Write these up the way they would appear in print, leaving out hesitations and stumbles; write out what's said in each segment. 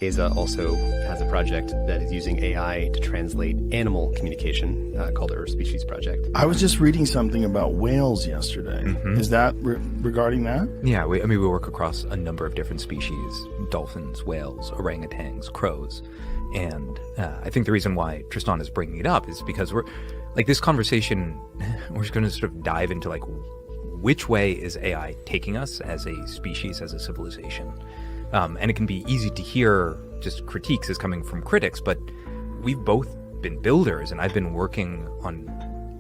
Aza also has a project that is using AI to translate animal communication called the Interspecies Project. I was just reading something about whales yesterday. Is that regarding that? Yeah, we work across a number of different species: dolphins, whales, orangutans, crows. And I think the reason why Tristan is bringing it up is because we're like this conversation, we're just going to sort of dive into like which way is AI taking us as a species, as a civilization. And it can be easy to hear just critiques as coming from critics, but we've both been builders, and I've been working on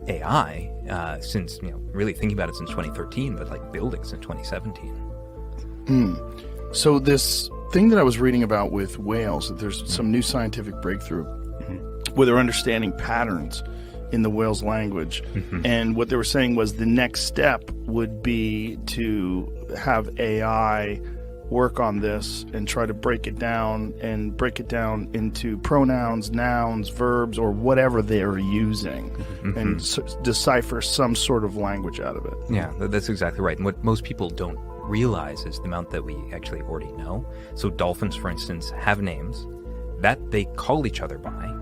AI since, really thinking about it since 2013, but like building since 2017. So this thing that I was reading about with whales, that there's some new scientific breakthrough where they're understanding patterns in the whale's language. And what they were saying was the next step would be to have AI work on this and try to break it down into pronouns, nouns, verbs, or whatever they're using, and decipher some sort of language out of it. Yeah, that's exactly right. And what most people don't realize is the amount that we actually already know. So dolphins, for instance, have names that they call each other by.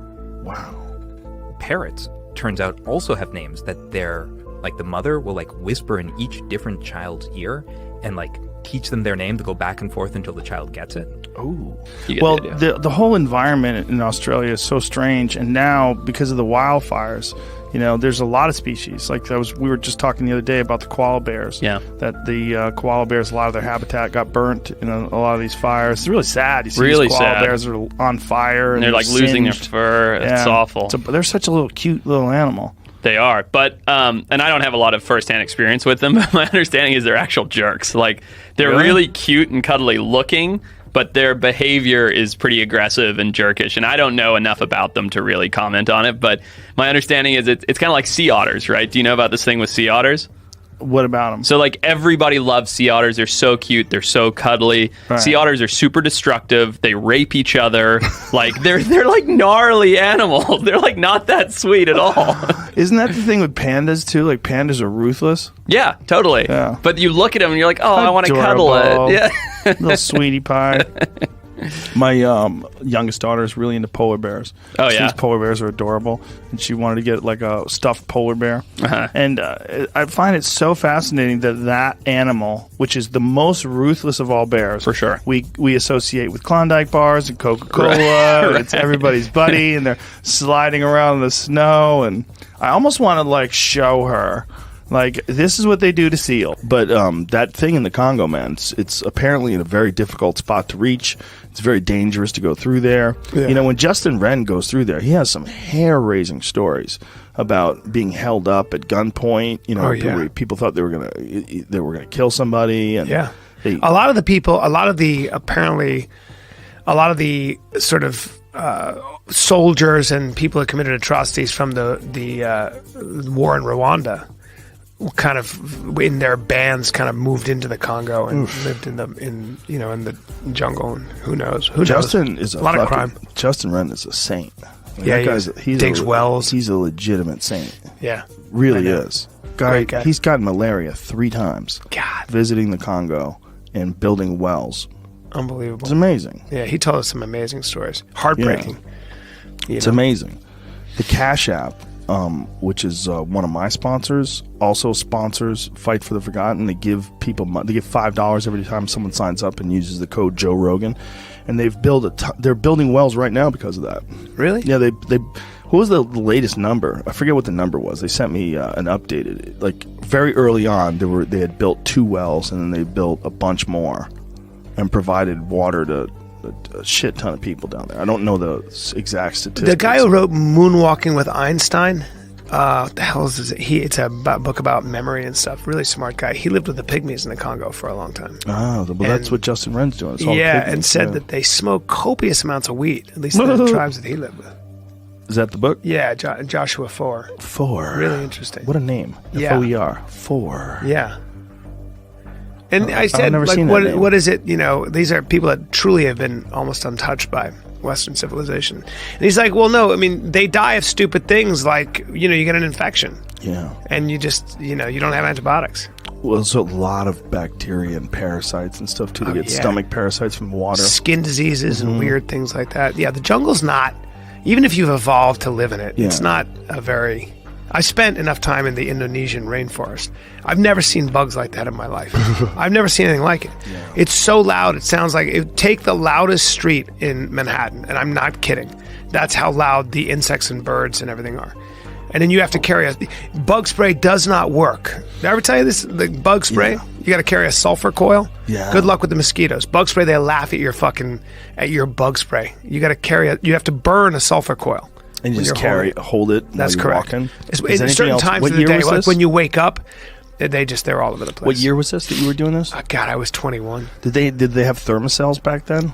Wow. Parrots, turns out, also have names that they're, like the mother will like whisper in each different child's ear and like teach them their name to go back and forth until the child gets it. Oh, well, the whole environment in Australia is so strange, and now because of the wildfires, there's a lot of species. Like we were just talking the other day about the koala bears. Yeah, that the koala bears, a lot of their habitat got burnt in a lot of these fires. It's really sad. You see really these koala sad. Bears are on fire, and they're like losing their fur. It's awful. They're such a little cute little animal. They are, but and I don't have a lot of firsthand experience with them, but my understanding is they're actual jerks. Like they're really cute and cuddly looking, but their behavior is pretty aggressive and jerkish. And I don't know enough about them to really comment on it, but my understanding is it's kind of like sea otters, right? Do you know about this thing with sea otters? What about them? So like everybody loves sea otters. They're so cute. They're so cuddly. Right. Sea otters are super destructive. They rape each other. Like they're like gnarly animals. They're like not that sweet at all. Isn't that the thing with pandas too? Like pandas are ruthless. Yeah, totally. Yeah. But you look at them and you're like, oh, Adorable. I want to cuddle it. Yeah. Little sweetie pie. My youngest daughter is really into polar bears. Oh, she yeah? thinks polar bears are adorable, and she wanted to get like a stuffed polar bear. And I find it so fascinating that animal, which is the most ruthless of all bears, for sure, we associate with Klondike bars and Coca-Cola. Right. It's everybody's buddy, and they're sliding around in the snow. And I almost want to like show her. Like, this is what they do to seal. But that thing in the Congo, man, it's apparently in a very difficult spot to reach. It's very dangerous to go through there. Yeah. When Justin Wren goes through there, he has some hair-raising stories about being held up at gunpoint. People thought they were gonna kill somebody. And a lot of the sort of soldiers and people that committed atrocities from the war in Rwanda kind of in their bands kind of moved into the Congo and lived in the jungle, and who knows. Justin is a lot of crime. Justin Wren is a saint. He digs wells. He's a legitimate saint. Yeah, really is. Great guy. He's gotten malaria 3 times. God, visiting the Congo and building wells. Unbelievable. It's amazing. Yeah, he told us some amazing stories. Heartbreaking. Yeah. It's amazing. The Cash App, which is one of my sponsors, also sponsors Fight for the Forgotten. They give people they give $5 every time someone signs up and uses the code Joe Rogan, and they've built they're building wells right now because of that. Really? Yeah. They what was the latest number? I forget what the number was. They sent me an updated. Like very early on, they had built 2 wells, and then they built a bunch more, and provided water to a shit ton of people down there. I don't know the exact statistics. The guy who wrote Moonwalking with Einstein, what the hell is it? It's a book about memory and stuff. Really smart guy. He lived with the pygmies in the Congo for a long time. Oh, well, that's what Justin Wren's doing. It's all yeah, pygmies, and said that they smoke copious amounts of wheat, at least in the tribes that he lived with. Is that the book? Yeah, Joshua 4. 4. Really interesting. What a name. Yeah. F-O-E-R. 4. Yeah. And I said, never like, seen that name. what is it? You know, these are people that truly have been almost untouched by Western civilization. And he's like, well, no, I mean, they die of stupid things like, you know, you get an infection. Yeah. And you just, you know, you don't have antibiotics. Well, there's a lot of bacteria and parasites and stuff, too. They get stomach parasites from water. Skin diseases and weird things like that. Yeah, the jungle's not, even if you've evolved to live in it, it's not a very... I spent enough time in the Indonesian rainforest. I've never seen bugs like that in my life. I've never seen anything like it. Yeah. It's so loud. It sounds like take the loudest street in Manhattan, and I'm not kidding. That's how loud the insects and birds and everything are. And then you have to carry bug spray does not work. Did I ever tell you this? The bug spray, you got to carry a sulfur coil. Yeah. Good luck with the mosquitoes. Bug spray, they laugh at your bug spray. You got to you have to burn a sulfur coil. And you just hold it. That's while correct. Walking. In certain times of the day, like when you wake up, they're all over the place. What year was this that you were doing this? Oh, God, I was 21. Did they have thermocells back then?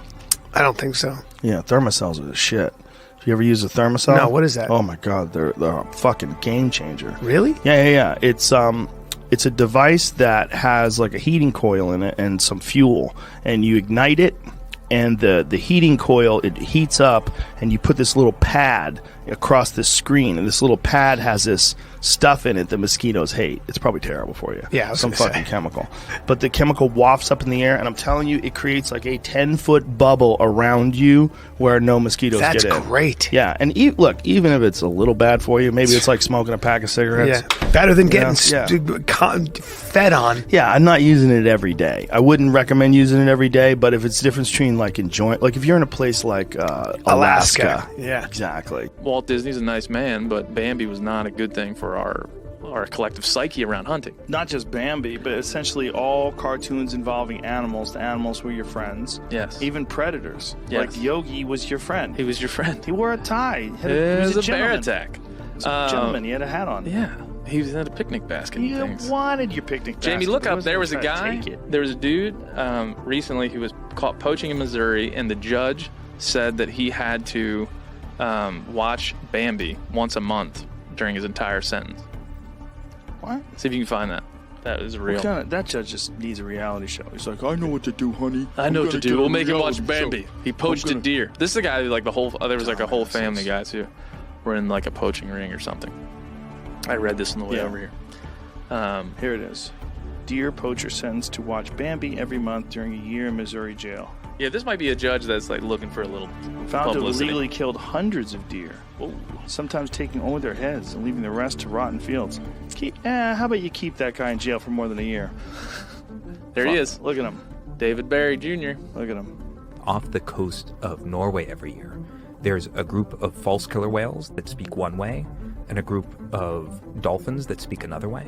I don't think so. Yeah, thermocells are the shit. Have you ever used a thermocell? No, what is that? Oh my God, they're a fucking game changer. Really? Yeah. It's a device that has like a heating coil in it and some fuel, and you ignite it. And the heating coil, it heats up, and you put this little pad across this screen, and this little pad has this stuff in it that mosquitoes hate. It's probably terrible for you. Yeah, I was some gonna fucking say. chemical. But the chemical wafts up in the air, and I'm telling you, it creates like a 10-foot bubble around you where no mosquitoes get in. That's great. Yeah, and look, even if it's a little bad for you, maybe it's like smoking a pack of cigarettes. Yeah, better than getting fed on. Yeah, I'm not using it every day. I wouldn't recommend using it every day, but if it's the difference between like enjoying, like if you're in a place like Alaska. Yeah, exactly. Walt Disney's a nice man, but Bambi was not a good thing for our collective psyche around hunting. Not just Bambi, but essentially all cartoons involving animals. The animals were your friends. Yes. Even predators. Yes. Like Yogi was your friend. He was your friend. He wore a tie. He was a a bear attack. He was a gentleman. He had a hat on. Yeah. He was in a picnic basket and You things. wanted your picnic basket. Jamie, look up. There was a trying to guy. take it. There was a dude recently who was caught poaching in Missouri, and the judge said that he had to watch Bambi once a month during his entire sentence. What? See if you can find that. That is real. That judge just needs a reality show. He's like, I know what to do, honey. I know what to do. We'll make him watch reality Bambi. show. He poached a gonna- deer. This is a guy who, like, there was like a whole family guys who were in like a poaching ring or something. I read this on the way over here. Here it is. Deer poacher sentenced to watch Bambi every month during a year in Missouri jail. Yeah, this might be a judge that's like looking for a little Found to have publicity. illegally killed hundreds of deer. Sometimes taking only their heads and leaving the rest to rot in fields. How about you keep that guy in jail for more than a year? There he is. Look at him. David Barry Jr. Look at him. Off the coast of Norway every year, there's a group of false killer whales that speak one way and a group of dolphins that speak another way.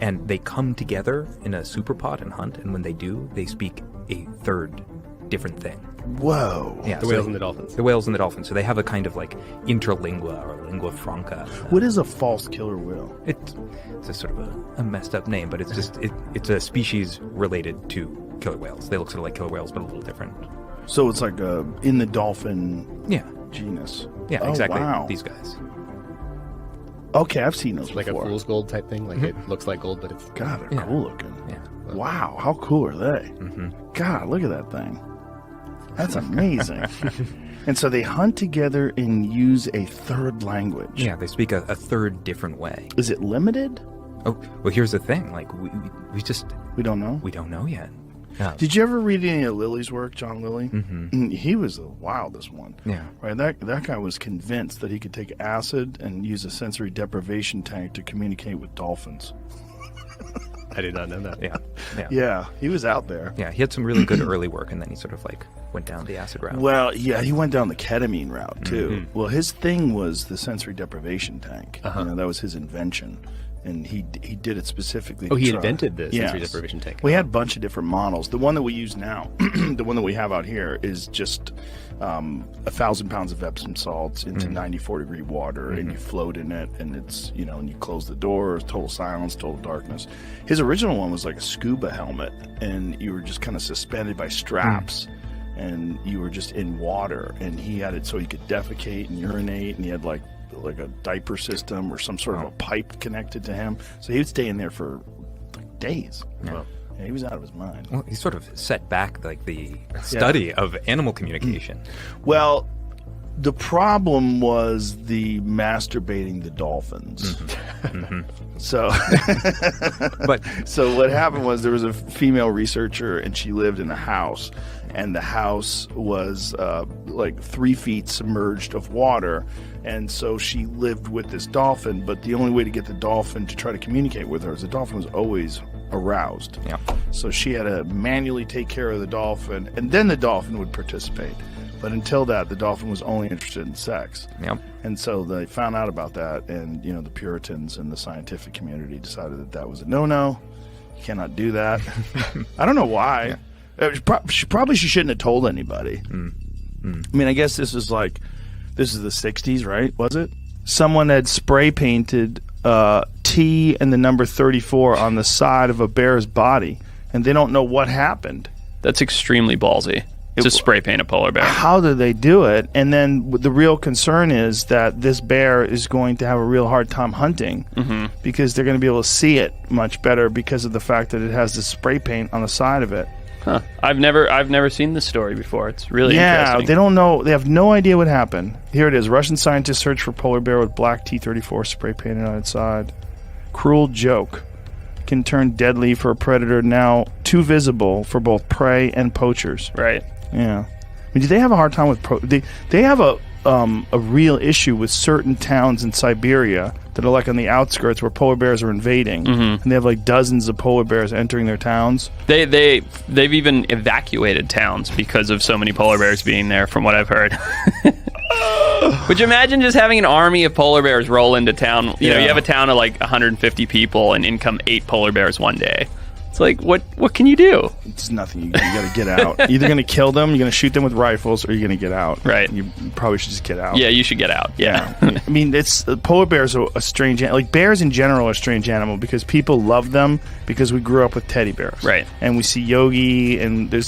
And they come together in a superpod and hunt, and when they do, they speak a third different thing. Whoa. Yeah, The whales and the dolphins. The whales and the dolphins. So they have a kind of like interlingua or lingua franca. What is a false killer whale? It's a sort of a messed up name, but it's just it's a species related to killer whales. They look sort of like killer whales, but a little different. So it's like in the dolphin Yeah, genus. yeah, Oh, exactly. wow. These guys. Okay, I've seen those Like before. a fool's gold type thing. Like it looks like gold, but it's God, they're Yeah. cool looking. Yeah. Wow, how cool are they? Mm-hmm. God, look at that thing. That's amazing. And so they hunt together and use a third language. Yeah, they speak a third different way. Is it limited? Oh, well, here's the thing. Like we We don't know. we don't know yet. Did you ever read any of Lily's work, John Lilly? Mm-hmm. He was the wildest one. Yeah. Right. That guy was convinced that he could take acid and use a sensory deprivation tank to communicate with dolphins. I did not know that. Yeah. Yeah. Yeah, he was out there. Yeah, he had some really good early work, and then he sort of like went down the acid route. Well, yeah, he went down the ketamine route too. Mm-hmm. Well, his thing was the sensory deprivation tank. Uh-huh. You know, that was his invention, and he did it specifically. Oh, to he try- invented the sensory Yes. deprivation tank. We had a bunch of different models. The one that we use now, the one that we have out here, is just 1,000 pounds of Epsom salts into 94-degree water, and you float in it, and it's, you know, and you close the door, total silence, total darkness. His original one was like a scuba helmet, and you were just kind of suspended by straps. And you were just in water, and he had it so he could defecate and urinate, and he had like a diaper system or some sort of a pipe connected to him, so he would stay in there for like days. Yeah. Yeah, he was out of his mind. Well, he sort of set back like the study of animal communication. Well, the problem was the masturbating the dolphins. So, so what happened was there was a female researcher, and she lived in a house, and the house was like 3 feet submerged of water. And so she lived with this dolphin, but the only way to get the dolphin to try to communicate with her is the dolphin was always aroused. Yeah. So she had to manually take care of the dolphin, and then the dolphin would participate. But until that, the dolphin was only interested in sex. Yep. And so they found out about that, and the Puritans and the scientific community decided that that was a no-no. You cannot do that. I don't know why. She shouldn't have told anybody. I mean, I guess this is the 60s, right? Was it? Someone had spray painted T and the number 34 on the side of a bear's body, and they don't know what happened. That's extremely ballsy. To spray paint a polar bear. How did they do it? And then the real concern is that this bear is going to have a real hard time hunting because they're going to be able to see it much better because of the fact that it has this spray paint on the side of it. Huh. I've never seen this story before. It's really interesting. They don't know. They have no idea what happened. Here it is. Russian scientists search for polar bear with black T-34 spray painted on its side. Cruel joke. Can turn deadly for a predator now too visible for both prey and poachers. Right. Yeah. I mean, do they have a hard time with they have a real issue with certain towns in Siberia that are like on the outskirts where polar bears are invading, and they have like dozens of polar bears entering their towns. They've even evacuated towns because of so many polar bears being there, from what I've heard. Would you imagine just having an army of polar bears roll into town? You have a town of like 150 people, and in come 8 polar bears one day. It's like, what can you do? It's nothing. You got to get out. Either going to kill them, you're going to shoot them with rifles, or you're going to get out. Right. You probably should just get out. Yeah, you should get out. Yeah. I mean, polar bears are a strange animal. Like, bears in general are a strange animal because people love them because we grew up with teddy bears. Right. And we see Yogi, and they're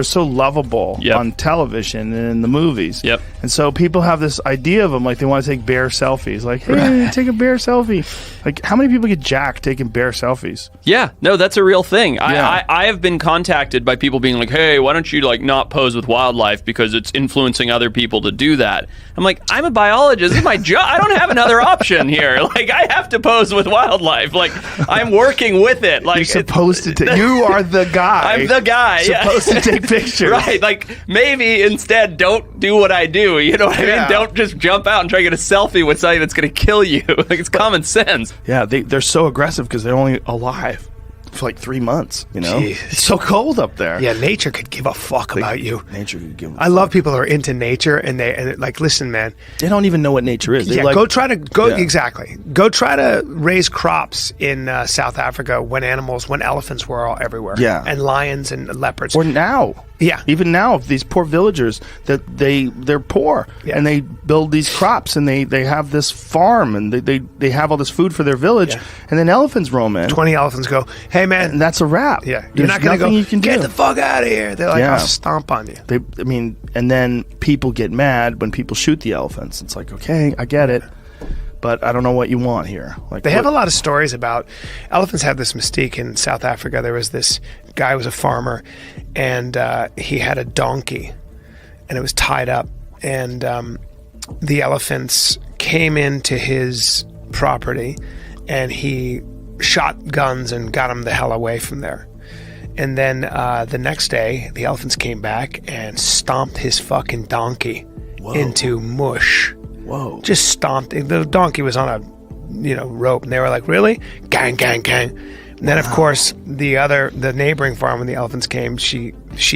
so lovable on television and in the movies. Yep. And so people have this idea of them, like they want to take bear selfies. Like, hey, take a bear selfie. Like, how many people get jacked taking bear selfies? Yeah. No, that's a real thing. Yeah. I have been contacted by people being like, hey, why don't you not pose with wildlife because it's influencing other people to do that. I'm like, I'm a biologist. This is my job. I don't have another option here. Like, I have to pose with wildlife. Like, I'm working with it. Like, you're supposed to you are the guy. I'm the guy. Supposed to take pictures. Right. Like, maybe instead don't do what I do. You know what I mean? Don't just jump out and try to get a selfie with something that's going to kill you. Like, it's common sense. Yeah, they're so aggressive because they're only alive for like 3 months, Jeez. It's so cold up there. Yeah, nature could give a fuck about you. Nature could give a I love people who are into nature, and like, listen, man. They don't even know what nature is. Go try to raise crops in South Africa when elephants were all everywhere. Yeah. And lions and leopards. Or now. Yeah. Even now, these poor villagers, that they're poor, and they build these crops, and they have this farm, and they have all this food for their village, and then elephants roam in. 20 elephants go, hey, man. And that's a wrap. Yeah. There's You're not going to go, you can get do. the fuck out of here. They're like, I'll stomp on you. And then people get mad when people shoot the elephants. It's like, okay, I get it, but I don't know what you want here. Like, they have a lot of stories about elephants. Have this mystique in South Africa. There was this guy who was a farmer, and he had a donkey, and it was tied up, and the elephants came into his property, and he shot guns and got them the hell away from there. And then the next day, the elephants came back and stomped his fucking donkey into mush. Whoa. Just stomped. The donkey was on a rope, and they were like, really? Gang, gang, gang. And then, of course, the neighboring farm, when the elephants came, she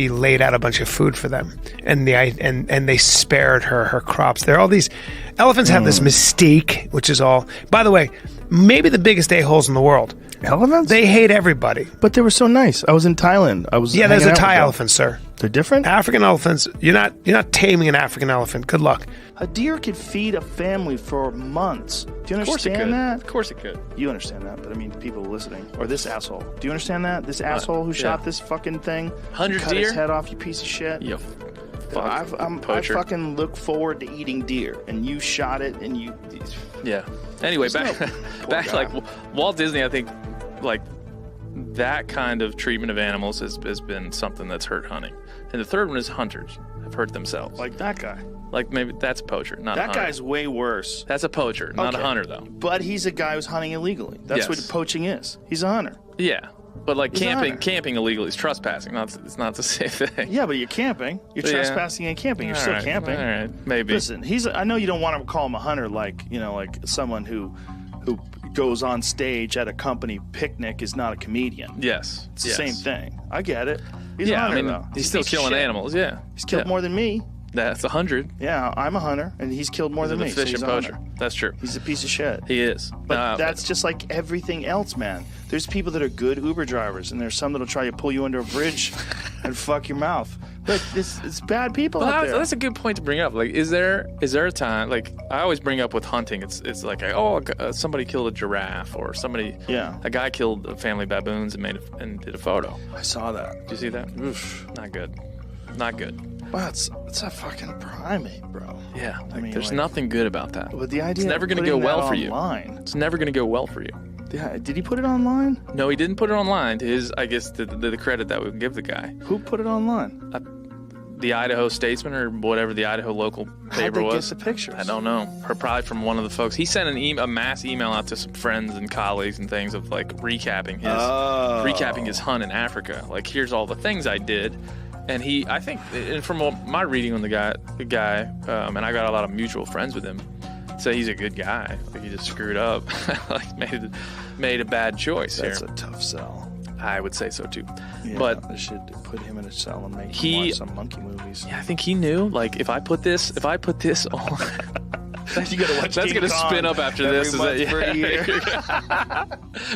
laid out a bunch of food for them, and they spared her crops. There are all these elephants have this mystique, which is all. By the way, maybe the biggest a-holes in the world. Elephants? They hate everybody. But they were so nice. I was in Thailand. There's a Thai elephant, sir. They're different? African elephants. You're not taming an African elephant. Good luck. A deer could feed a family for months. Do you understand that? Of course it could. You understand that, but I mean, people listening. Or this asshole. Do you understand that? This asshole who shot this fucking thing? 100 cut deer? his head off, you piece of shit. You I poacher. fucking look forward to eating deer, and you shot it, and you... Yeah. Anyway, back guy. like Walt Disney, I think, like that kind of treatment of animals has been something that's hurt hunting. And the third one is hunters have hurt themselves. Like that guy. Like maybe that's a poacher, not a That hunter. guy's way worse. That's a poacher, not a Okay. hunter, though. But he's a guy who's hunting illegally. That's what Yes. poaching is. He's a hunter. Yeah, but like He's a hunter. camping illegally is trespassing. It's not the same thing. Yeah, but you're camping. You're Yeah. trespassing and camping. You're All still right, camping. All right, maybe. Listen, I know you don't want to call him a hunter, like someone who goes on stage at a company picnic is not a comedian. Yes, It's the same thing. I get it. He's a Yeah, hunter, I mean, though. he's a still piece of killing shit. animals. Yeah, He's killed more than me. That's 100. Yeah, I'm a hunter, and he's killed more He's than an me. So he's efficient a poacher. hunter. That's true. He's a piece of shit. He is. But that's just like everything else, man. There's people that are good Uber drivers, and there's some that'll try to pull you under a bridge and fuck your mouth. Look, it's bad people out there. That's a good point to bring up. Like, is there a time? Like, I always bring up with hunting. It's like, somebody killed a giraffe, or a guy killed a family of baboons and did a photo. I saw that. Did you see that? Oof, not good. Not good. Wow, it's a fucking primate, bro. Yeah, I mean, there's like- nothing good about that. But the idea It's never of going to go putting well that for you. online. It's never going to go well for you. Yeah, did he put it online? No, he didn't put it online. To his, I guess, the credit that we can give the guy. Who put it online? The Idaho Statesman, or whatever the Idaho local How'd paper they was. get the pictures? I don't know. Or probably from one of the folks. He sent a mass email out to some friends and colleagues and things of like recapping his hunt in Africa. Like, here's all the things I did. And I think, and from my reading on the guy, and I got a lot of mutual friends with him, say he's a good guy. Like, he just screwed up, like made a bad choice That's here. a tough sell. I would say so too. Yeah, But they should put him in a cell and make He- him watch some monkey movies. yeah, I think he knew. Like, if I put this on. You gotta watch That's King gonna Kong spin up after every this. Is month it? for a year.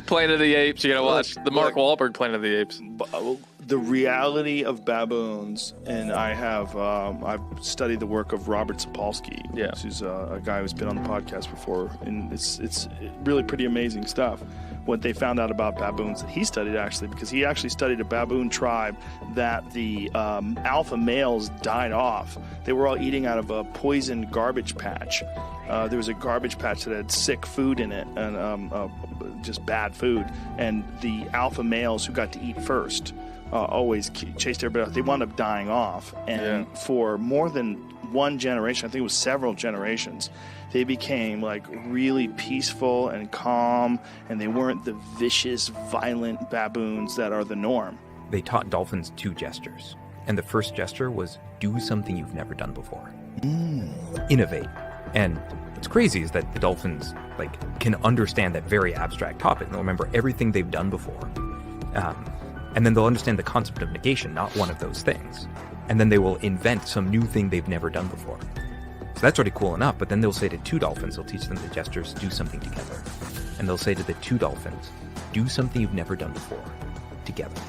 Planet of the Apes. You gotta watch the Mark Wahlberg Planet of the Apes. The reality of baboons, and I've studied the work of Robert Sapolsky, Yeah. who's a guy who's been on the podcast before, and it's really pretty amazing stuff. What they found out about baboons that he studied, actually, because he actually studied a baboon tribe that the alpha males died off. They were all eating out of a poisoned garbage patch. There was a garbage patch that had sick food in it, and just bad food, and the alpha males who got to eat first always chased everybody out. They wound up dying off, and for more than one generation, I think it was several generations, they became like really peaceful and calm, and they weren't the vicious, violent baboons that are the norm. They taught dolphins 2 gestures. And the first gesture was do something you've never done before. Innovate. And what's crazy is that the dolphins can understand that very abstract topic. They'll remember everything they've done before. And then they'll understand the concept of negation, not one of those things. And then they will invent some new thing they've never done before. So that's already cool enough, but then they'll say to 2 dolphins, they'll teach them the gestures, do something together. And they'll say to the 2 dolphins, do something you've never done before, together.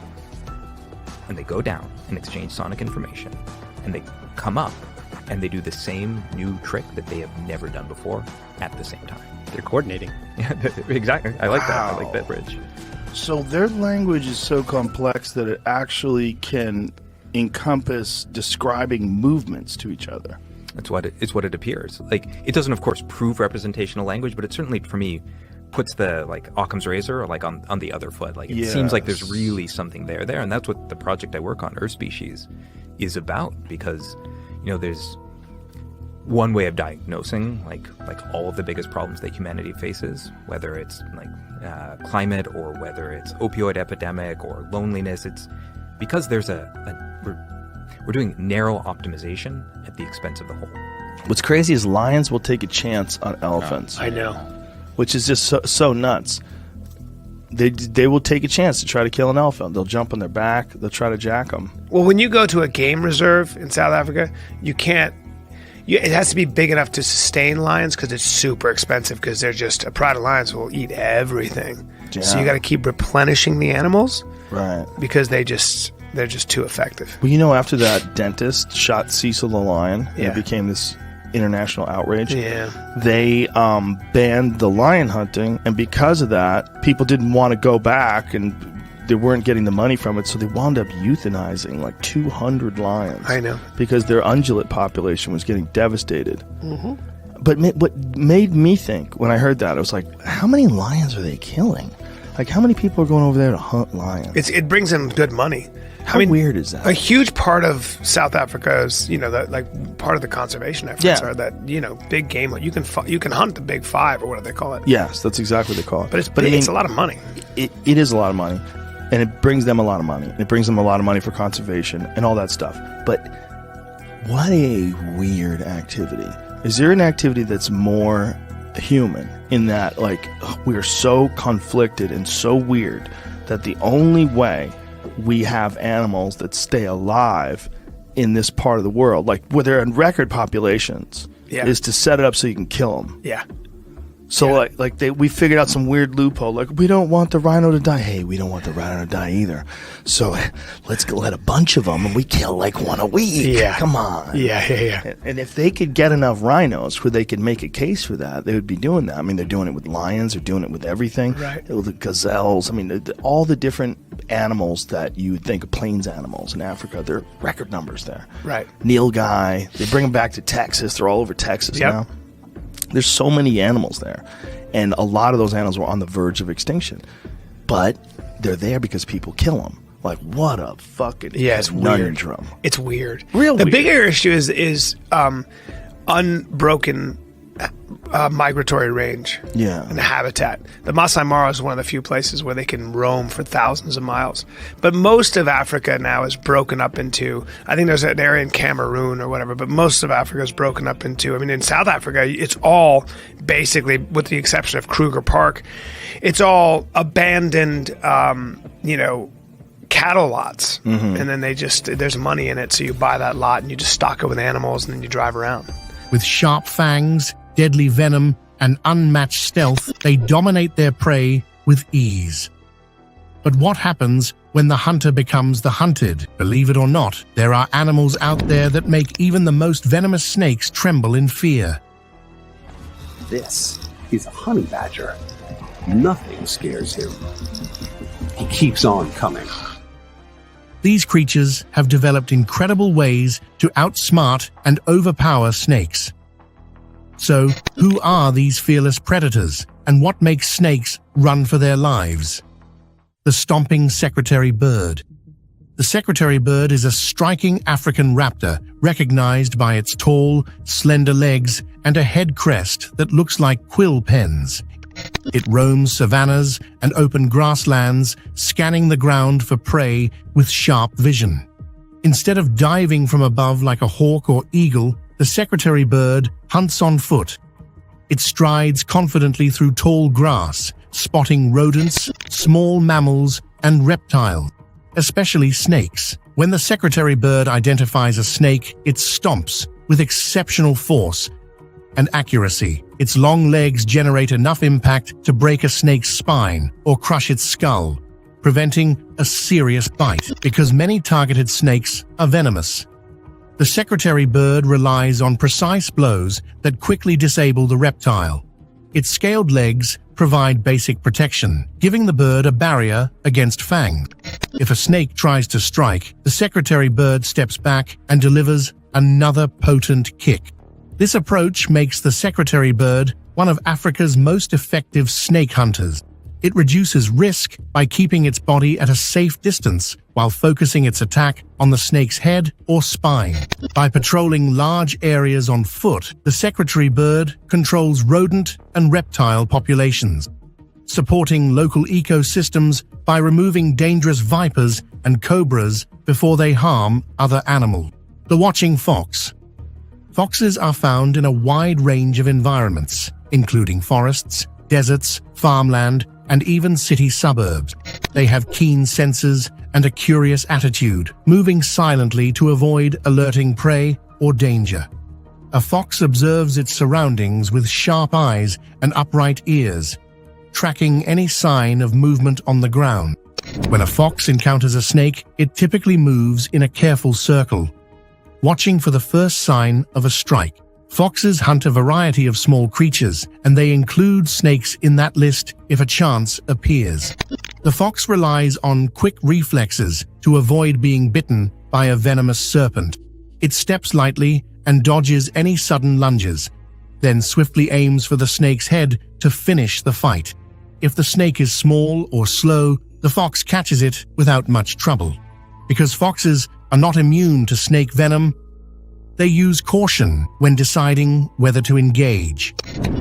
And they go down and exchange sonic information. And they come up and they do the same new trick that they have never done before at the same time. They're coordinating. Yeah, exactly. I like that. I like Wow. that bridge. So their language is so complex that it actually can encompass describing movements to each other. It's what it appears. Like, it doesn't, of course, prove representational language, but it certainly, for me, puts the Occam's razor on the other foot. Like, it seems like there's really something there, and that's what the project I work on, Earth Species, is about. Because, there's one way of diagnosing like all of the biggest problems that humanity faces, whether it's climate or whether it's opioid epidemic or loneliness. It's because there's we're doing narrow optimization at the expense of the whole. What's crazy is lions will take a chance on elephants. I know. Which is just so nuts. They will take a chance to try to kill an elephant. They'll jump on their back. They'll try to jack them. Well, when you go to a game reserve in South Africa, you can't. It has to be big enough to sustain lions because it's super expensive. Because they're just a pride of lions will eat everything. Yeah. So you got to keep replenishing the animals, Right. because they're just too effective. Well, after that dentist shot Cecil the lion, and Yeah. it became this international outrage. Yeah. They banned the lion hunting, and because of that, people didn't want to go back, and they weren't getting the money from it, so they wound up euthanizing like 200 lions. I know. Because their ungulate population was getting devastated. Mm-hmm. But what made me think when I heard that, I was like, how many lions are they killing? Like, how many people are going over there to hunt lions? It brings in good money. How weird is that? A huge part of South Africa is, part of the conservation efforts are that, big game. You can hunt the big five, or whatever they call it. Yes, that's exactly what they call it. But it's big. It's a lot of money. It is a lot of money, and it brings them a lot of money. It brings them a lot of money for conservation and all that stuff. But what a weird activity. Is there an activity that's more human in that, like, we're so conflicted and so weird that the only way we have animals that stay alive in this part of the world, like where they're in record populations, is to set it up so you can kill them. Yeah. So we figured out some weird loophole. Like, we don't want the rhino to die. Hey, we don't want the rhino to die either. So let's go let a bunch of them, and we kill like one a week. Yeah. Come on. Yeah. And if they could get enough rhinos where they could make a case for that, they would be doing that. I mean, they're doing it with lions. They're doing it with everything. Right. With the gazelles. I mean, all the different animals that you would think of plains animals in Africa, there are record numbers there. Right. Nilgai. They bring them back to Texas. They're all over Texas now. There's so many animals there, and a lot of those animals were on the verge of extinction, but they're there because people kill them. Like, what a fucking it's conundrum. Weird. It's weird. The weird. Bigger issue is unbroken migratory range and habitat. The Masai Mara is one of the few places where they can roam for thousands of miles. But most of Africa now is broken up into, I think there's an area in Cameroon or whatever, but most of Africa is broken up into, in South Africa, it's all basically, with the exception of Kruger Park, it's all abandoned, cattle lots. Mm-hmm. And then there's money in it, so you buy that lot and you just stock it with animals and then you drive around. With sharp fangs, deadly venom, and unmatched stealth, they dominate their prey with ease. But what happens when the hunter becomes the hunted? Believe it or not, there are animals out there that make even the most venomous snakes tremble in fear. This is a honey badger. Nothing scares him. He keeps on coming. These creatures have developed incredible ways to outsmart and overpower snakes. So, who are these fearless predators, and what makes snakes run for their lives? The stomping secretary bird. The secretary bird is a striking African raptor, recognized by its tall, slender legs and a head crest that looks like quill pens. It roams savannas and open grasslands, scanning the ground for prey with sharp vision. Instead of diving from above like a hawk or eagle, the secretary bird hunts on foot. It strides confidently through tall grass, spotting rodents, small mammals, and reptiles, especially snakes. When the secretary bird identifies a snake, it stomps with exceptional force and accuracy. Its long legs generate enough impact to break a snake's spine or crush its skull, preventing a serious bite, because many targeted snakes are venomous. The secretary bird relies on precise blows that quickly disable the reptile. Its scaled legs provide basic protection, giving the bird a barrier against fangs. If a snake tries to strike, the secretary bird steps back and delivers another potent kick. This approach makes the secretary bird one of Africa's most effective snake hunters. It reduces risk by keeping its body at a safe distance while focusing its attack on the snake's head or spine. By patrolling large areas on foot, the secretary bird controls rodent and reptile populations, supporting local ecosystems by removing dangerous vipers and cobras before they harm other animals. The watching fox. Foxes are found in a wide range of environments, including forests, deserts, farmland, and even city suburbs. They have keen senses and a curious attitude, moving silently to avoid alerting prey or danger. A fox observes its surroundings with sharp eyes and upright ears, tracking any sign of movement on the ground. When a fox encounters a snake, it typically moves in a careful circle, watching for the first sign of a strike. Foxes hunt a variety of small creatures, and they include snakes in that list if a chance appears. The fox relies on quick reflexes to avoid being bitten by a venomous serpent. It steps lightly and dodges any sudden lunges, then swiftly aims for the snake's head to finish the fight. If the snake is small or slow, the fox catches it without much trouble. Because foxes are not immune to snake venom, they use caution when deciding whether to engage.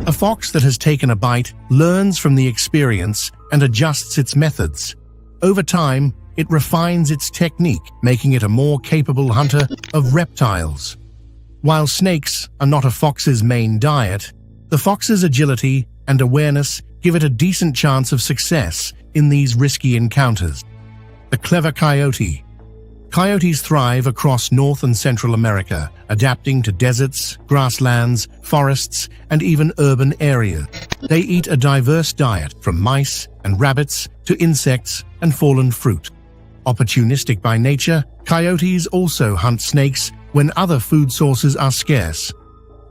A fox that has taken a bite learns from the experience and adjusts its methods. Over time, it refines its technique, making it a more capable hunter of reptiles. While snakes are not a fox's main diet, the fox's agility and awareness give it a decent chance of success in these risky encounters. The clever coyote. Coyotes thrive across North and Central America, adapting to deserts, grasslands, forests, and even urban areas. They eat a diverse diet, from mice and rabbits to insects and fallen fruit. Opportunistic by nature, coyotes also hunt snakes when other food sources are scarce,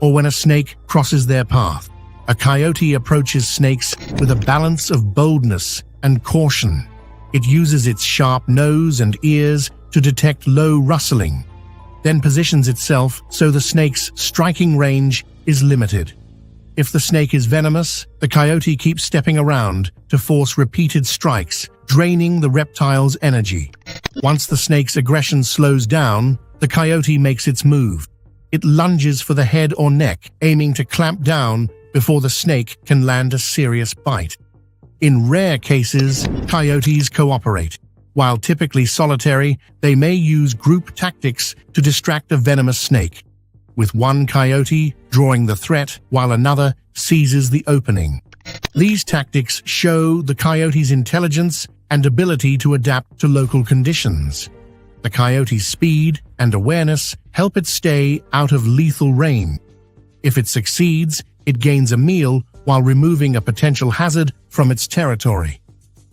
or when a snake crosses their path. A coyote approaches snakes with a balance of boldness and caution. It uses its sharp nose and ears to detect low rustling, then positions itself so the snake's striking range is limited. If the snake is venomous, the coyote keeps stepping around to force repeated strikes, draining the reptile's energy. Once the snake's aggression slows down, the coyote makes its move. It lunges for the head or neck, aiming to clamp down before the snake can land a serious bite. In rare cases, coyotes cooperate. While typically solitary, they may use group tactics to distract a venomous snake, with one coyote drawing the threat while another seizes the opening. These tactics show the coyote's intelligence and ability to adapt to local conditions. The coyote's speed and awareness help it stay out of lethal range. If it succeeds, it gains a meal while removing a potential hazard from its territory.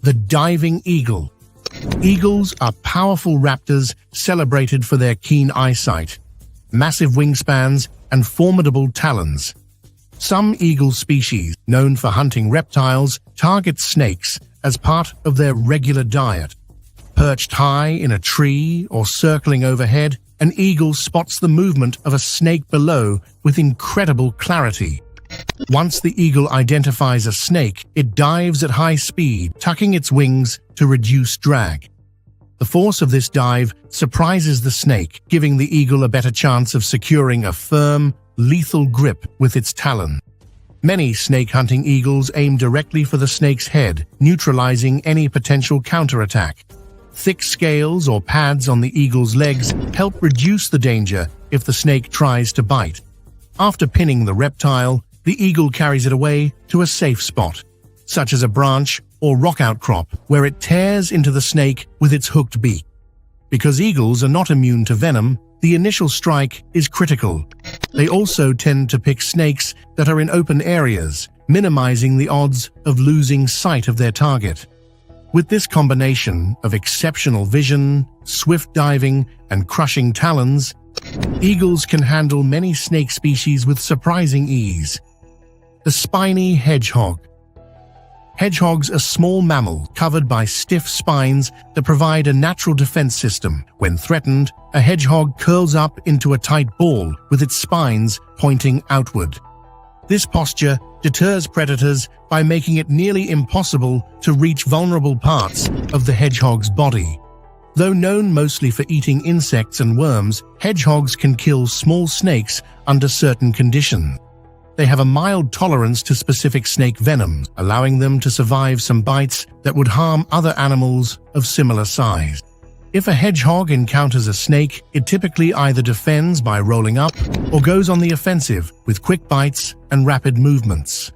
The diving eagle. Eagles are powerful raptors celebrated for their keen eyesight, massive wingspans, and formidable talons. Some eagle species, known for hunting reptiles, target snakes as part of their regular diet. Perched high in a tree or circling overhead, an eagle spots the movement of a snake below with incredible clarity. Once the eagle identifies a snake, it dives at high speed, tucking its wings to reduce drag. The force of this dive surprises the snake, giving the eagle a better chance of securing a firm, lethal grip with its talon. Many snake-hunting eagles aim directly for the snake's head, neutralizing any potential counterattack. Thick scales or pads on the eagle's legs help reduce the danger if the snake tries to bite. After pinning the reptile, the eagle carries it away to a safe spot, such as a branch or rock outcrop, where it tears into the snake with its hooked beak. Because eagles are not immune to venom, the initial strike is critical. They also tend to pick snakes that are in open areas, minimizing the odds of losing sight of their target. With this combination of exceptional vision, swift diving, and crushing talons, eagles can handle many snake species with surprising ease. The spiny hedgehog. Hedgehogs are small mammals covered by stiff spines that provide a natural defense system. When threatened, a hedgehog curls up into a tight ball with its spines pointing outward. This posture deters predators by making it nearly impossible to reach vulnerable parts of the hedgehog's body. Though known mostly for eating insects and worms, hedgehogs can kill small snakes under certain conditions. They have a mild tolerance to specific snake venoms, allowing them to survive some bites that would harm other animals of similar size. If a hedgehog encounters a snake, it typically either defends by rolling up or goes on the offensive with quick bites and rapid movements.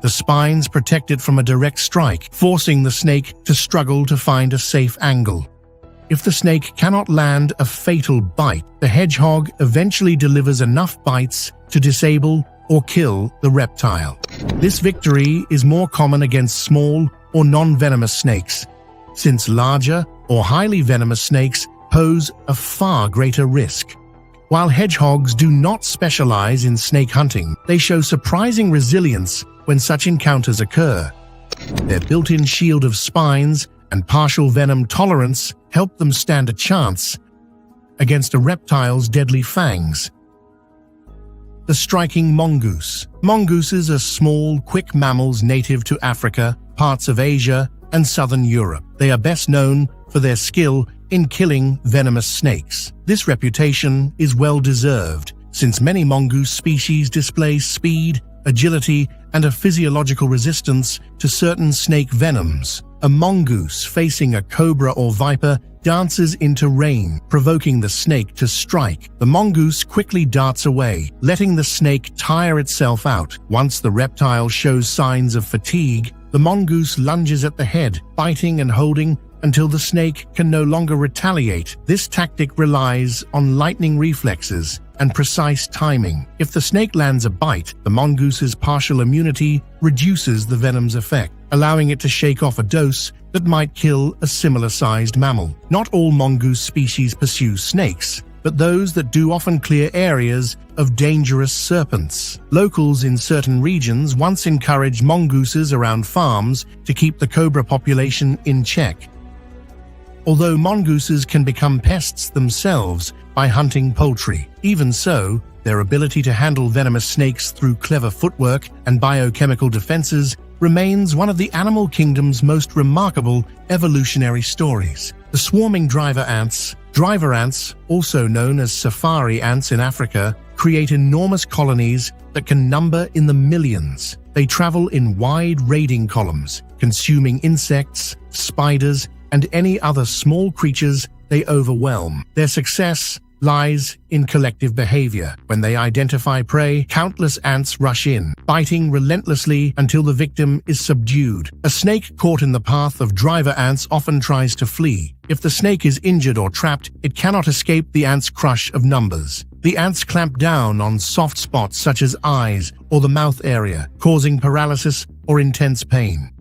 The spines protect it from a direct strike, forcing the snake to struggle to find a safe angle. If the snake cannot land a fatal bite, the hedgehog eventually delivers enough bites to disable or kill the reptile. This victory is more common against small or non-venomous snakes, since larger or highly venomous snakes pose a far greater risk. While hedgehogs do not specialize in snake hunting, they show surprising resilience when such encounters occur. Their built-in shield of spines and partial venom tolerance help them stand a chance against a reptile's deadly fangs. The striking mongoose. Mongooses are small, quick mammals native to Africa, parts of Asia and southern Europe. They are best known for their skill in killing venomous snakes. This reputation is well deserved, since many mongoose species display speed, agility, and a physiological resistance to certain snake venoms. A mongoose facing a cobra or viper dances into rain, provoking the snake to strike. The mongoose quickly darts away, letting the snake tire itself out. Once the reptile shows signs of fatigue, the mongoose lunges at the head, biting and holding until the snake can no longer retaliate. This tactic relies on lightning reflexes and precise timing. If the snake lands a bite, the mongoose's partial immunity reduces the venom's effect, allowing it to shake off a dose that might kill a similar-sized mammal. Not all mongoose species pursue snakes, but those that do often clear areas of dangerous serpents. Locals in certain regions once encouraged mongooses around farms to keep the cobra population in check. Although mongooses can become pests themselves by hunting poultry, even so, their ability to handle venomous snakes through clever footwork and biochemical defenses remains one of the animal kingdom's most remarkable evolutionary stories. The swarming driver ants, also known as safari ants in Africa, create enormous colonies that can number in the millions. They travel in wide raiding columns, consuming insects, spiders, and any other small creatures they overwhelm. Their success lies in collective behavior. When they identify prey, countless ants rush in, biting relentlessly until the victim is subdued. A snake caught in the path of driver ants often tries to flee. If the snake is injured or trapped, it cannot escape the ants' crush of numbers. The ants clamp down on soft spots such as eyes or the mouth area, causing paralysis or intense pain.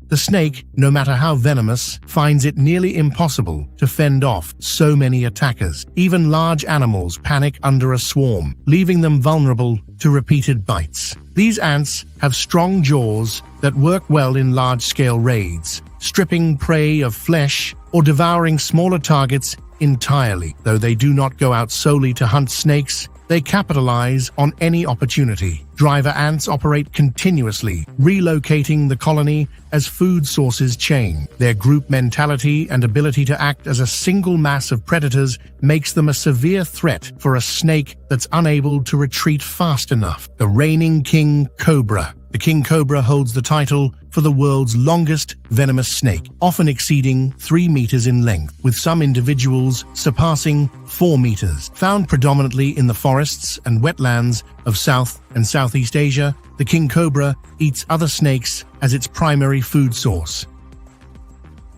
The snake, no matter how venomous, finds it nearly impossible to fend off so many attackers. Even large animals panic under a swarm, leaving them vulnerable to repeated bites. These ants have strong jaws that work well in large-scale raids, stripping prey of flesh or devouring smaller targets entirely. Though they do not go out solely to hunt snakes, they capitalize on any opportunity. Driver ants operate continuously, relocating the colony as food sources change. Their group mentality and ability to act as a single mass of predators makes them a severe threat for a snake that's unable to retreat fast enough. The reigning king cobra. The king cobra holds the title for the world's longest venomous snake, often exceeding 3 meters in length, with some individuals surpassing 4 meters. Found predominantly in the forests and wetlands of South and Southeast Asia, the king cobra eats other snakes as its primary food source.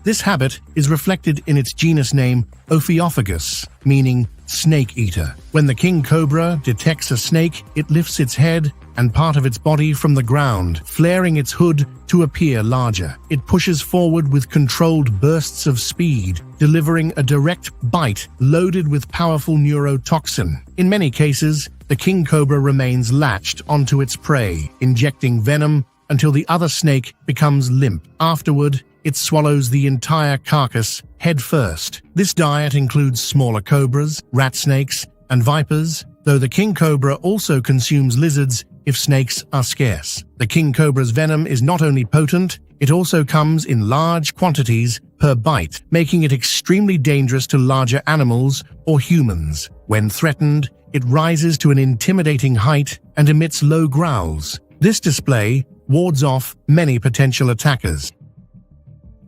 This habit is reflected in its genus name Ophiophagus, meaning snake eater. When the king cobra detects a snake, it lifts its head and part of its body from the ground, flaring its hood to appear larger. It pushes forward with controlled bursts of speed, delivering a direct bite loaded with powerful neurotoxin. In many cases, the king cobra remains latched onto its prey, injecting venom until the other snake becomes limp. Afterward, it swallows the entire carcass head first. This diet includes smaller cobras, rat snakes, and vipers, though the king cobra also consumes lizards if snakes are scarce. The king cobra's venom is not only potent, it also comes in large quantities per bite, making it extremely dangerous to larger animals or humans. When threatened, it rises to an intimidating height and emits low growls. This display wards off many potential attackers.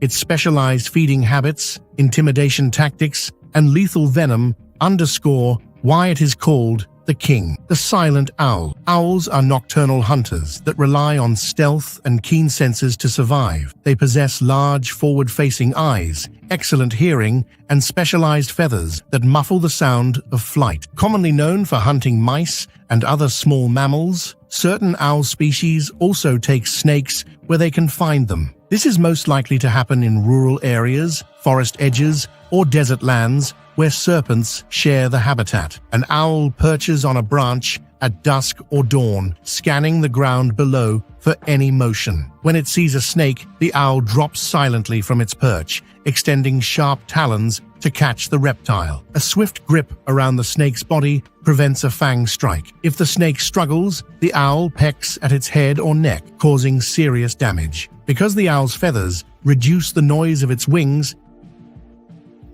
Its specialized feeding habits, intimidation tactics, and lethal venom underscore why it is called the king. The silent owl. Owls are nocturnal hunters that rely on stealth and keen senses to survive. They possess large, forward-facing eyes, excellent hearing, and specialized feathers that muffle the sound of flight. Commonly known for hunting mice and other small mammals, certain owl species also take snakes where they can find them. This is most likely to happen in rural areas, forest edges, or desert lands where serpents share the habitat. An owl perches on a branch at dusk or dawn, scanning the ground below for any motion. When it sees a snake, the owl drops silently from its perch, extending sharp talons to catch the reptile. A swift grip around the snake's body prevents a fang strike. If the snake struggles, the owl pecks at its head or neck, causing serious damage. Because the owl's feathers reduce the noise of its wings,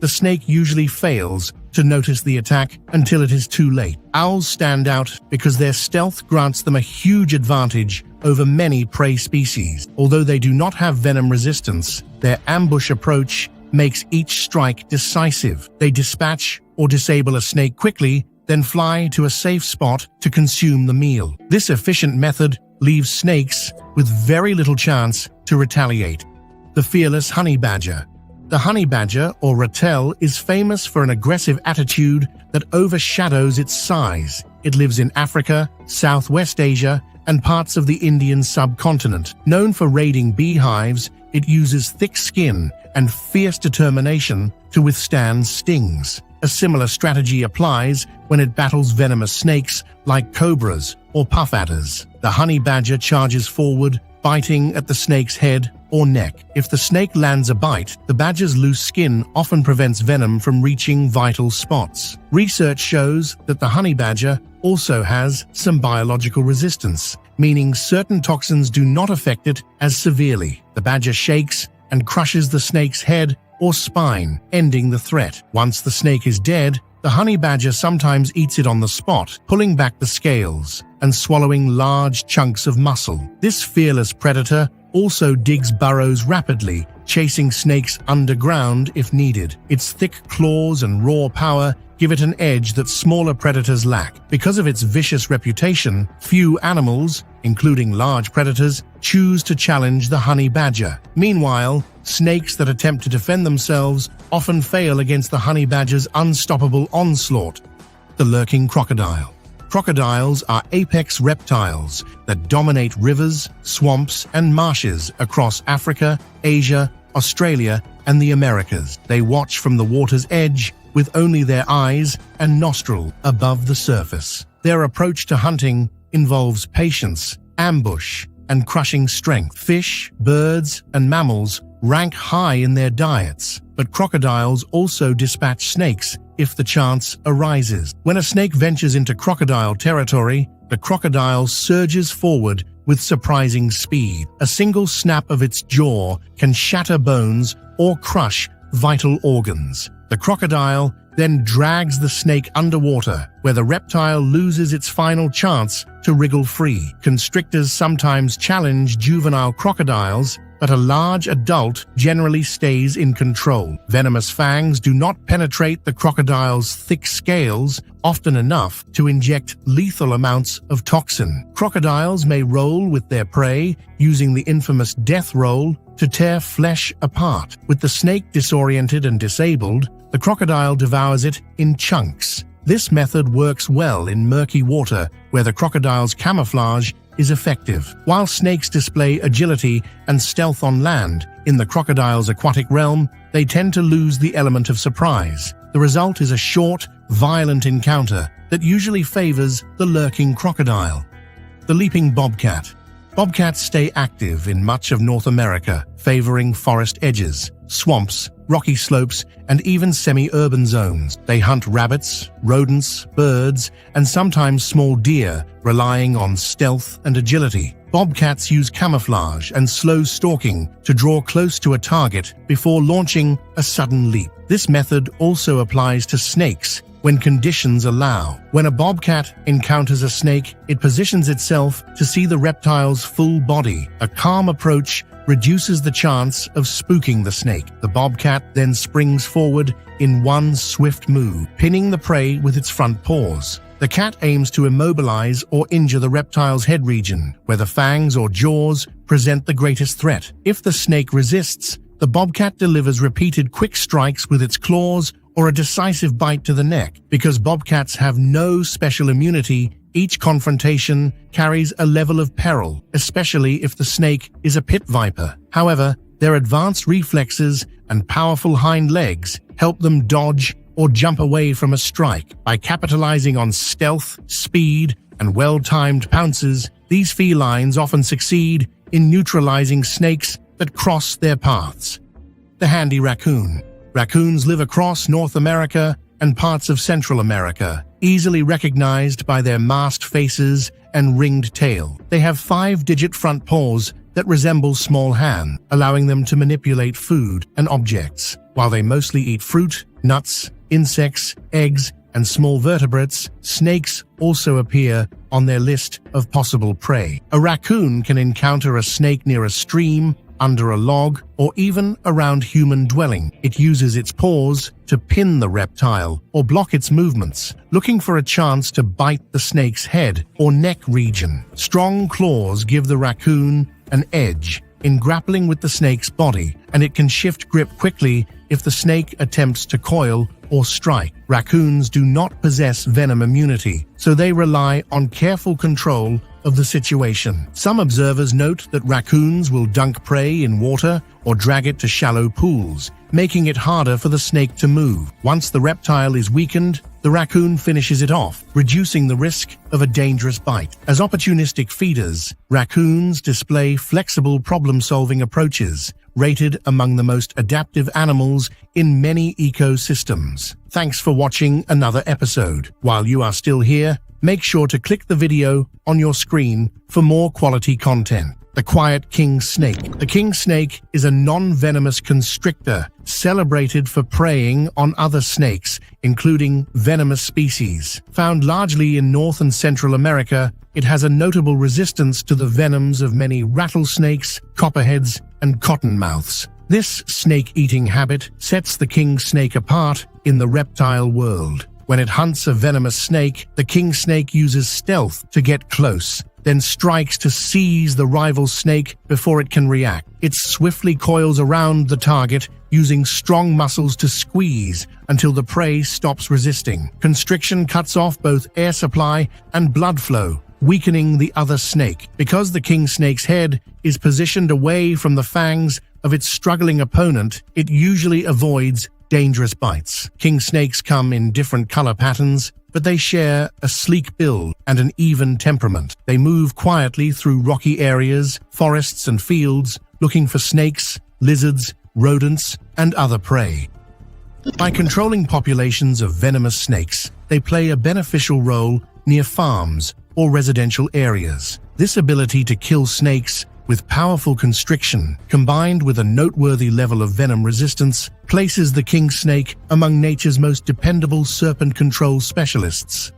the snake usually fails to notice the attack until it is too late. Owls stand out because their stealth grants them a huge advantage over many prey species. Although they do not have venom resistance, their ambush approach makes each strike decisive. They dispatch or disable a snake quickly, then fly to a safe spot to consume the meal. This efficient method leaves snakes with very little chance to retaliate. The fearless honey badger. The honey badger, or ratel, is famous for an aggressive attitude that overshadows its size. It lives in Africa, Southwest Asia, and parts of the Indian subcontinent. Known for raiding beehives, it uses thick skin and fierce determination to withstand stings. A similar strategy applies when it battles venomous snakes like cobras or puff adders. The honey badger charges forward, biting at the snake's head or neck. If the snake lands a bite, the badger's loose skin often prevents venom from reaching vital spots. Research shows that the honey badger also has some biological resistance, meaning certain toxins do not affect it as severely. The badger shakes and crushes the snake's head or spine, ending the threat. Once the snake is dead, the honey badger sometimes eats it on the spot, pulling back the scales and swallowing large chunks of muscle. This fearless predator also digs burrows rapidly, chasing snakes underground if needed. Its thick claws and raw power give it an edge that smaller predators lack. Because of its vicious reputation, few animals, including large predators, choose to challenge the honey badger. Meanwhile, snakes that attempt to defend themselves often fail against the honey badger's unstoppable onslaught. The lurking crocodile. Crocodiles are apex reptiles that dominate rivers, swamps, and marshes across Africa, Asia, Australia, and the Americas. They watch from the water's edge with only their eyes and nostril above the surface. Their approach to hunting involves patience, ambush, and crushing strength. Fish, birds, and mammals rank high in their diets, but crocodiles also dispatch snakes if the chance arises. When a snake ventures into crocodile territory, the crocodile surges forward with surprising speed. A single snap of its jaw can shatter bones or crush vital organs. The crocodile then drags the snake underwater, where the reptile loses its final chance to wriggle free. Constrictors sometimes challenge juvenile crocodiles, but a large adult generally stays in control. Venomous fangs do not penetrate the crocodile's thick scales often enough to inject lethal amounts of toxin. Crocodiles may roll with their prey, using the infamous death roll to tear flesh apart. With the snake disoriented and disabled, the crocodile devours it in chunks. This method works well in murky water, where the crocodile's camouflage is effective. While snakes display agility and stealth on land, in the crocodile's aquatic realm, they tend to lose the element of surprise. The result is a short, violent encounter that usually favors the lurking crocodile. The leaping bobcat. Bobcats stay active in much of North America, favoring forest edges, swamps, rocky slopes, and even semi-urban zones. They hunt rabbits, rodents, birds, and sometimes small deer, relying on stealth and agility. Bobcats use camouflage and slow stalking to draw close to a target before launching a sudden leap. This method also applies to snakes when conditions allow. When a bobcat encounters a snake, it positions itself to see the reptile's full body. A calm approach reduces the chance of spooking the snake. The bobcat then springs forward in one swift move, pinning the prey with its front paws. The cat aims to immobilize or injure the reptile's head region, where the fangs or jaws present the greatest threat. If the snake resists, the bobcat delivers repeated quick strikes with its claws or a decisive bite to the neck. Because bobcats have no special immunity, each confrontation carries a level of peril, especially if the snake is a pit viper. However, their advanced reflexes and powerful hind legs help them dodge or jump away from a strike. By capitalizing on stealth, speed, and well-timed pounces, these felines often succeed in neutralizing snakes that cross their paths. The handy raccoon. Raccoons live across North America and parts of Central America, easily recognized by their masked faces and ringed tail. They have 5-digit front paws that resemble small hands, allowing them to manipulate food and objects. While they mostly eat fruit, nuts, insects, eggs, and small vertebrates, snakes also appear on their list of possible prey. A raccoon can encounter a snake near a stream, under a log, or even around human dwelling. It uses its paws to pin the reptile or block its movements, looking for a chance to bite the snake's head or neck region. Strong claws give the raccoon an edge in grappling with the snake's body, and it can shift grip quickly if the snake attempts to coil or strike. Raccoons do not possess venom immunity, so they rely on careful control of the situation. Some observers note that raccoons will dunk prey in water or drag it to shallow pools, making it harder for the snake to move. Once the reptile is weakened, the raccoon finishes it off, reducing the risk of a dangerous bite. As opportunistic feeders, raccoons display flexible problem-solving approaches, rated among the most adaptive animals in many ecosystems. Thanks for watching another episode. While you are still here, make sure to click the video on your screen for more quality content. The quiet king snake. The king snake is a non-venomous constrictor celebrated for preying on other snakes, including venomous species. Found largely in North and Central America, it has a notable resistance to the venoms of many rattlesnakes, copperheads, and cottonmouths. This snake-eating habit sets the king snake apart in the reptile world. When it hunts a venomous snake, the king snake uses stealth to get close, then strikes to seize the rival snake before it can react. It swiftly coils around the target, using strong muscles to squeeze until the prey stops resisting. Constriction cuts off both air supply and blood flow, weakening the other snake. Because the king snake's head is positioned away from the fangs of its struggling opponent, it usually avoids dangerous bites. King snakes come in different color patterns, but they share a sleek build and an even temperament. They move quietly through rocky areas, forests, and fields, looking for snakes, lizards, rodents, and other prey. By controlling populations of venomous snakes, they play a beneficial role near farms or residential areas. This ability to kill snakes with powerful constriction, combined with a noteworthy level of venom resistance, places the king snake among nature's most dependable serpent control specialists.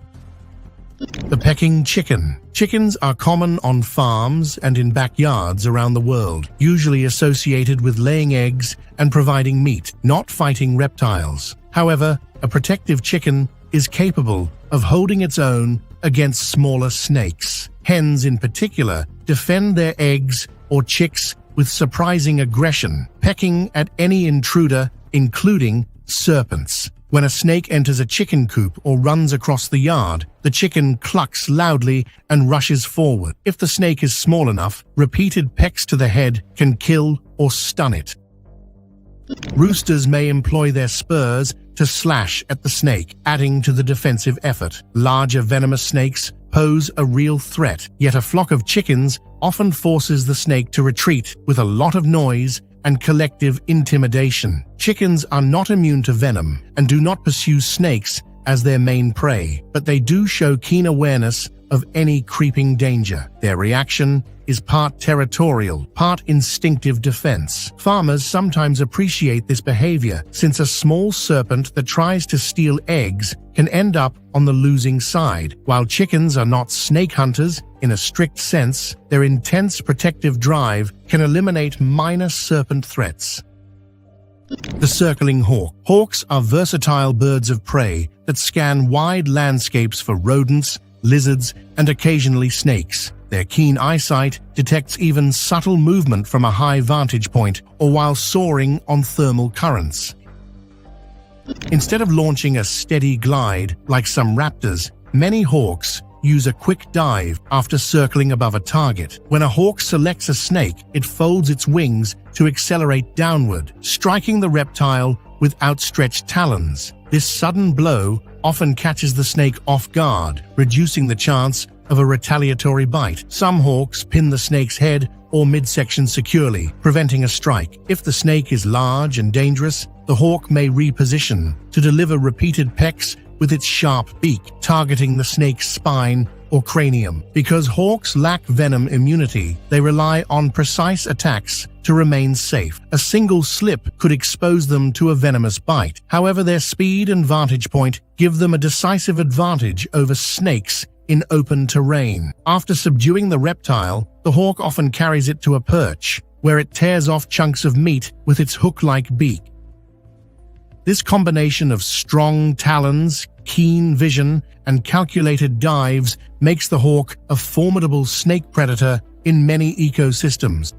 The pecking chicken. Chickens are common on farms and in backyards around the world, usually associated with laying eggs and providing meat, not fighting reptiles. However, a protective chicken is capable of holding its own against smaller snakes. Hens, in particular, defend their eggs or chicks with surprising aggression, pecking at any intruder, including serpents. When a snake enters a chicken coop or runs across the yard, the chicken clucks loudly and rushes forward. If the snake is small enough, repeated pecks to the head can kill or stun it. Roosters may employ their spurs to slash at the snake, adding to the defensive effort. Larger venomous snakes pose a real threat, yet a flock of chickens often forces the snake to retreat with a lot of noise and collective intimidation. Chickens are not immune to venom and do not pursue snakes as their main prey, but they do show keen awareness of any creeping danger. Their reaction is part territorial, part instinctive defense. Farmers sometimes appreciate this behavior, since a small serpent that tries to steal eggs can end up on the losing side. While chickens are not snake hunters in a strict sense, their intense protective drive can eliminate minor serpent threats. The circling hawk. Hawks are versatile birds of prey that scan wide landscapes for rodents, lizards, and occasionally snakes. Their keen eyesight detects even subtle movement from a high vantage point or while soaring on thermal currents. Instead of launching a steady glide like some raptors, many hawks use a quick dive after circling above a target. When a hawk selects a snake, it folds its wings to accelerate downward, striking the reptile with outstretched talons. This sudden blow often catches the snake off guard, reducing the chance of a retaliatory bite. Some hawks pin the snake's head or midsection securely, preventing a strike. If the snake is large and dangerous, the hawk may reposition to deliver repeated pecks with its sharp beak, targeting the snake's spine or cranium. Because hawks lack venom immunity, they rely on precise attacks to remain safe. A single slip could expose them to a venomous bite. However, their speed and vantage point give them a decisive advantage over snakes in open terrain. After subduing the reptile, the hawk often carries it to a perch, where it tears off chunks of meat with its hook-like beak. This combination of strong talons, keen vision, and calculated dives makes the hawk a formidable snake predator in many ecosystems.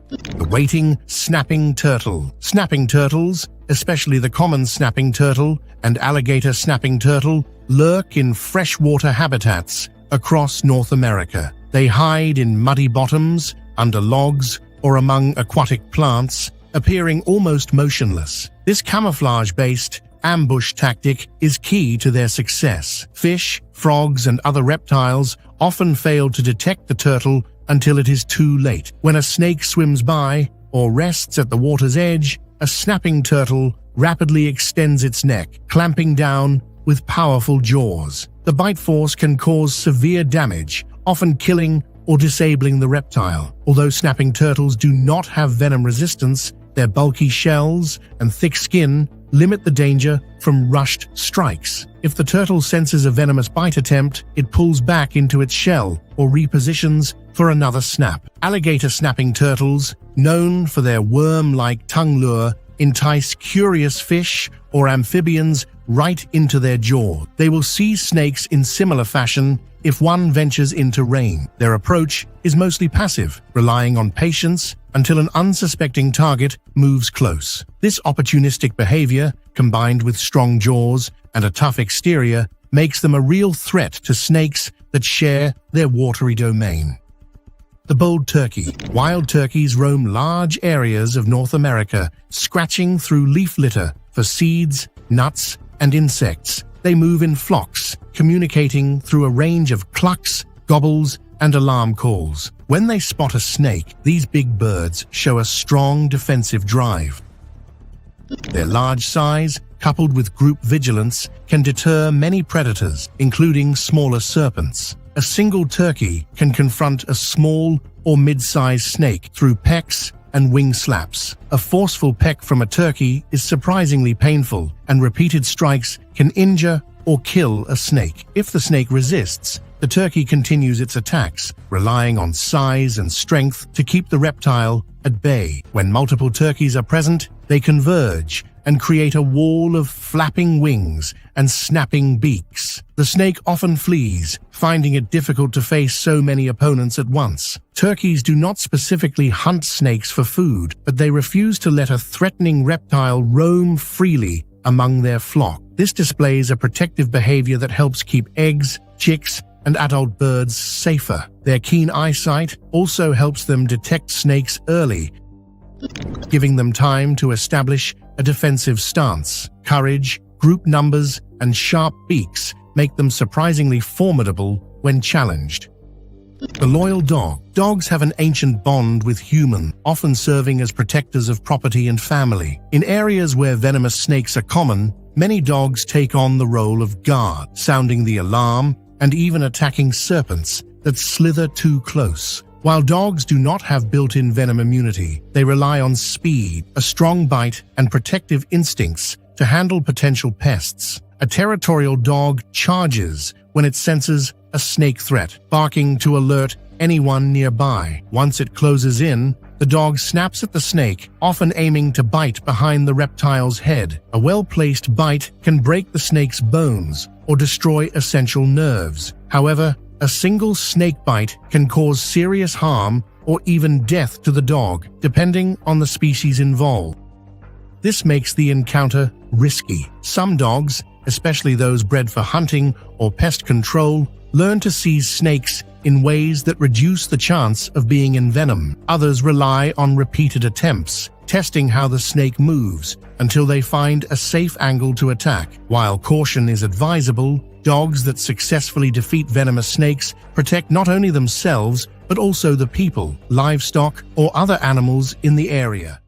The waiting snapping turtle. Snapping turtles, especially the common snapping turtle and alligator snapping turtle, lurk in freshwater habitats across North America. They hide in muddy bottoms, under logs, or among aquatic plants, appearing almost motionless. This camouflage-based ambush tactic is key to their success. Fish, frogs, and other reptiles often fail to detect the turtle until it is too late. When a snake swims by or rests at the water's edge, a snapping turtle rapidly extends its neck, clamping down with powerful jaws. The bite force can cause severe damage, often killing or disabling the reptile. Although snapping turtles do not have venom resistance, their bulky shells and thick skin limit the danger from rushed strikes. If the turtle senses a venomous bite attempt, it pulls back into its shell or repositions for another snap. Alligator snapping turtles, known for their worm-like tongue lure, entice curious fish or amphibians right into their jaw. They will seize snakes in similar fashion if one ventures into range. Their approach is mostly passive, relying on patience until an unsuspecting target moves close. This opportunistic behavior, combined with strong jaws and a tough exterior, makes them a real threat to snakes that share their watery domain. The bold turkey. Wild turkeys roam large areas of North America, scratching through leaf litter for seeds, nuts, and insects. They move in flocks, communicating through a range of clucks, gobbles, and alarm calls. When they spot a snake, these big birds show a strong defensive drive. Their large size, coupled with group vigilance, can deter many predators, including smaller serpents. A single turkey can confront a small or mid-sized snake through pecks and wing slaps. A forceful peck from a turkey is surprisingly painful, and repeated strikes can injure or kill a snake. If the snake resists, the turkey continues its attacks, relying on size and strength to keep the reptile at bay. When multiple turkeys are present, they converge and create a wall of flapping wings and snapping beaks. The snake often flees, finding it difficult to face so many opponents at once. Turkeys do not specifically hunt snakes for food, but they refuse to let a threatening reptile roam freely among their flock. This displays a protective behavior that helps keep eggs, chicks, and adult birds safer. Their keen eyesight also helps them detect snakes early, giving them time to establish a defensive stance. Courage, group numbers, and sharp beaks make them surprisingly formidable when challenged. The loyal dog. Dogs have an ancient bond with humans, often serving as protectors of property and family. In areas where venomous snakes are common, many dogs take on the role of guard, sounding the alarm and even attacking serpents that slither too close. While dogs do not have built-in venom immunity, they rely on speed, a strong bite, and protective instincts to handle potential pests. A territorial dog charges when it senses a snake threat, barking to alert anyone nearby. Once it closes in, the dog snaps at the snake, often aiming to bite behind the reptile's head. A well-placed bite can break the snake's bones or destroy essential nerves. However, a single snake bite can cause serious harm or even death to the dog, depending on the species involved. This makes the encounter risky. Some dogs, especially those bred for hunting or pest control, learn to seize snakes in ways that reduce the chance of being envenomed. Others rely on repeated attempts, testing how the snake moves until they find a safe angle to attack. While caution is advisable, dogs that successfully defeat venomous snakes protect not only themselves but also the people, livestock, or other animals in the area.